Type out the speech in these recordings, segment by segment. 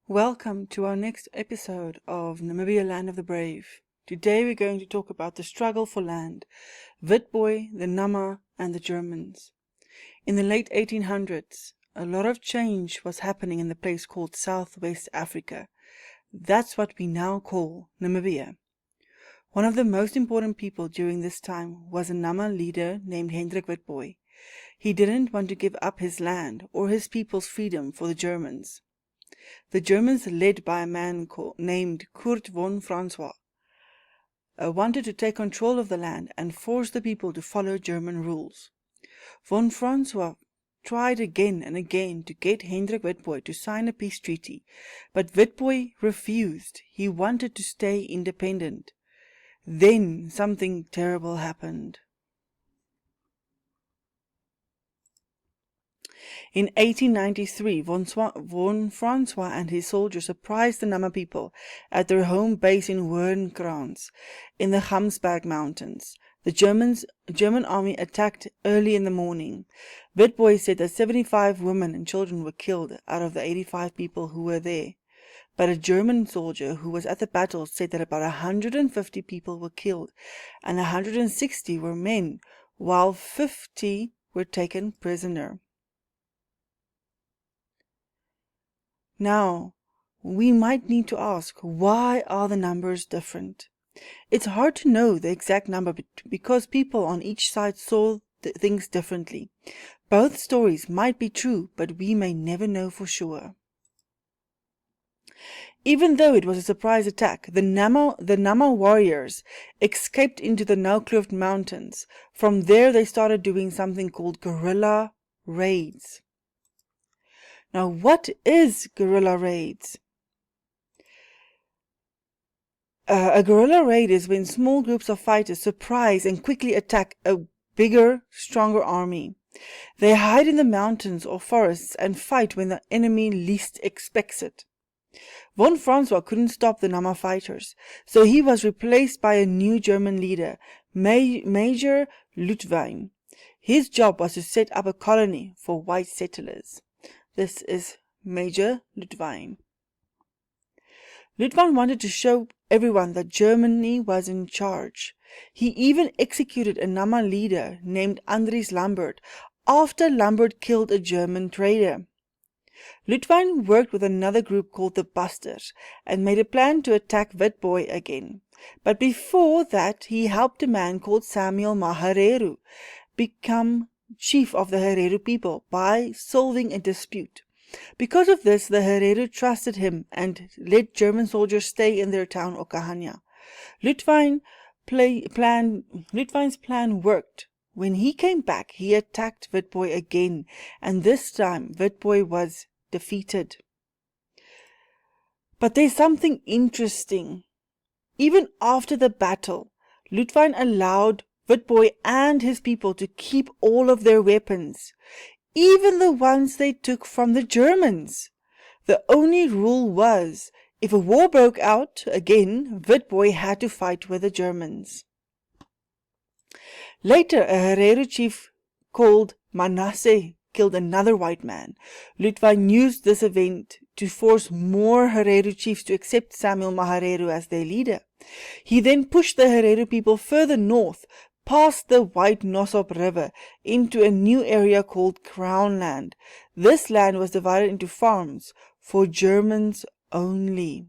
Welcome to our next episode of Namibia, Land of the Brave. Today we're going to talk about the struggle for land, Witbooi, the Nama, and the Germans. In the late 1800s, a lot of change was happening in the place called Southwest Africa. That's what we now call Namibia. One of the most important people during this time was a Nama leader named Hendrik Witbooi. He didn't want to give up his land or his people's freedom for the Germans. The Germans, led by a man named Kurt von Francois, wanted to take control of the land and force the people to follow German rules. Von Francois tried again and again to get Hendrik Witbooi to sign a peace treaty, but Witbooi refused. He wanted to stay independent. Then something terrible happened. In 1893, von Francois and his soldiers surprised the Nama people at their home base in Hoornkrans in the Gamsberg Mountains. The German army attacked early in the morning. Witbooi said that 75 women and children were killed out of the 85 people who were there. But a German soldier who was at the battle said that about 150 people were killed and 160 were men, while 50 were taken prisoner. Now, we might need to ask, why are the numbers different? It's hard to know the exact number because people on each side saw things differently. Both stories might be true, but we may never know for sure. Even though it was a surprise attack, the Nama warriors escaped into the Nou-Kluft Mountains. From there they started doing something called guerrilla raids. Now, what is guerrilla raids? A guerrilla raid is when small groups of fighters surprise and quickly attack a bigger, stronger army. They hide in the mountains or forests and fight when the enemy least expects it. Von Francois couldn't stop the Nama fighters, so he was replaced by a new German leader, Major Witbooi. His job was to set up a colony for white settlers. This is Major Witbooi. Witbooi wanted to show everyone that Germany was in charge. He even executed a Nama leader named Andries Lambert after Lambert killed a German trader. Witbooi worked with another group called the Busters and made a plan to attack Witbooi again. But before that, he helped a man called Samuel Mahareru become chief of the Hereru people by solving a dispute. Because of this, the Hereru trusted him and let German soldiers stay in their town Okahanya. Witboooi's plan worked. When he came back, he attacked Witbooi again, and this time Witbooi was defeated. But there's something interesting. Even after the battle, Witbooi allowed Witbooi and his people to keep all of their weapons, even the ones they took from the Germans. The only rule was, if a war broke out again, Witbooi had to fight with the Germans. Later, a Hereru chief called Manasseh killed another white man. Witbooi used this event to force more Hereru chiefs to accept Samuel Mahareru as their leader. He then pushed the Hereru people further north, past the White Nosop River, into a new area called Crown Land. This land was divided into farms for Germans only.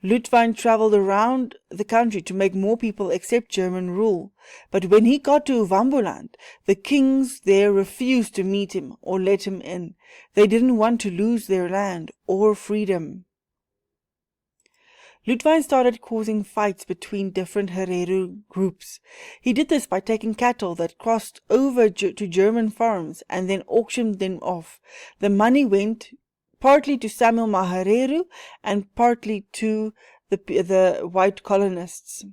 Witbooi traveled around the country to make more people accept German rule, but when he got to Ovamboland, the kings there refused to meet him or let him in. They didn't want to lose their land or freedom. Witbooi started causing fights between different Hereru groups. He did this by taking cattle that crossed over to German farms and then auctioned them off. The money went partly to Samuel Mahareru and partly to the white colonists,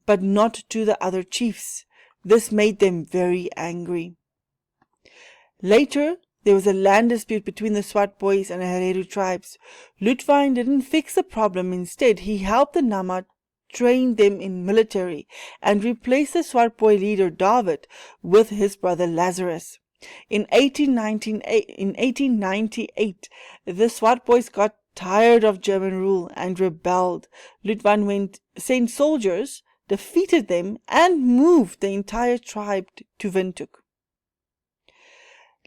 but not to the other chiefs. This made them very angry. Later, there was a land dispute between the Witbooi and the Hereru tribes. Witbooi didn't fix the problem. Instead, he helped the Nama train them in military and replaced the Witbooi leader David with his brother Lazarus. In 1898, the Witbooi got tired of German rule and rebelled. Witbooi sent soldiers, defeated them, and moved the entire tribe to Windhoek.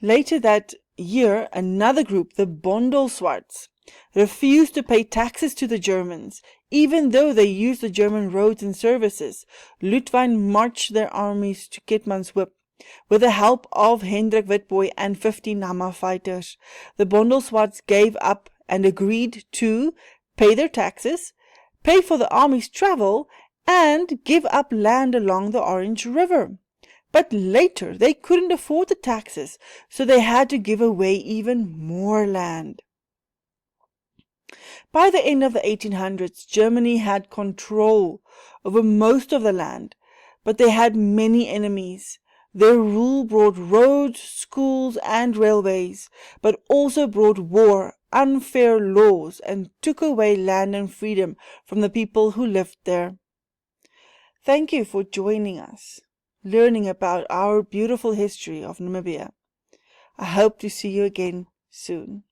Later that year, another group, the Bondelswarts, refused to pay taxes to the Germans, even though they used the German roads and services. Witbooi marched their armies to Keetmanshoop with the help of Hendrik Witbooi and 50 Nama fighters. The Bondelswarts gave up and agreed to pay their taxes, pay for the army's travel, and give up land along the Orange River. But later they couldn't afford the taxes, so they had to give away even more land. By the end of the 1800s, Germany had control over most of the land, but they had many enemies. Their rule brought roads, schools, and railways, but also brought war, unfair laws, and took away land and freedom from the people who lived there. Thank you for joining us, learning about our beautiful history of Namibia. I hope to see you again soon.